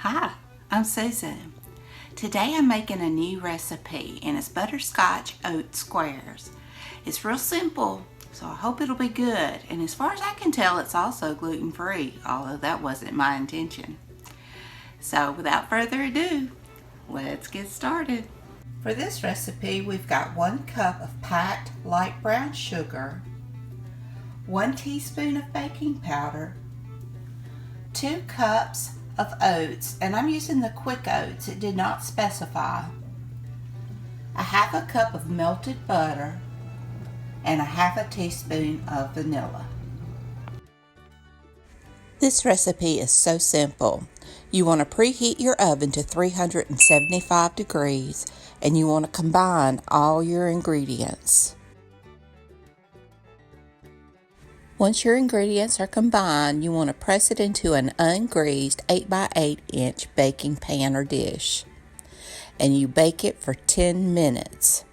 Hi, I'm Susan. Today I'm making a new recipe and it's Butterscotch-Oat Squares. It's real simple, so I hope it'll be good. And as far as I can tell, it's also gluten-free, although that wasn't my intention. So without further ado, let's get started. For this recipe, we've got 1 cup of packed light brown sugar, 1 teaspoon of baking powder, 2 cups of oats, and I'm using the quick oats, it did not specify, 1/2 cup of melted butter, and 1/2 teaspoon of vanilla. This recipe is so simple. You want to preheat your oven to 375 degrees and you want to combine all your ingredients. Once your ingredients are combined, you want to press it into an ungreased 8x8 inch baking pan or dish. And you bake it for 10 minutes.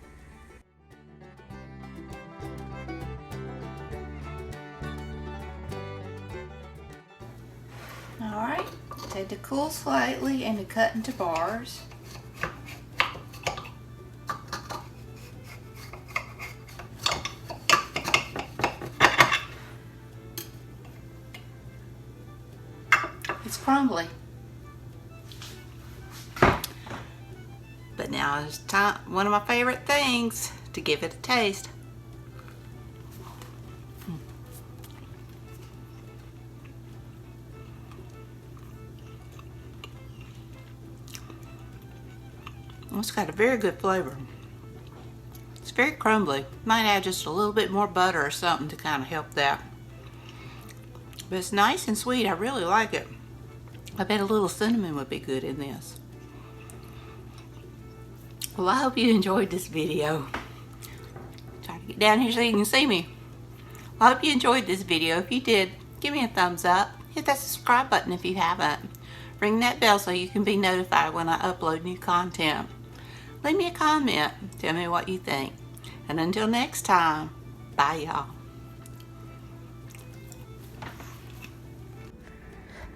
Alright, take to cool slightly and to cut into bars. It's crumbly. But now it's time, one of my favorite things, to give it a taste. It's got a very good flavor. It's very crumbly. Might add just a little bit more butter or something to kind of help that. But it's nice and sweet. I really like it. I bet a little cinnamon would be good in this. Well, I hope you enjoyed this video. Try to get down here so you can see me. Well, I hope you enjoyed this video. If you did, give me a thumbs up. Hit that subscribe button if you haven't. Ring that bell so you can be notified when I upload new content. Leave me a comment. Tell me what you think. And until next time, bye y'all.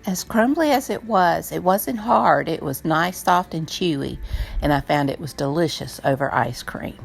As crumbly as it wasn't hard. It was nice, soft, and chewy, and I found it was delicious over ice cream.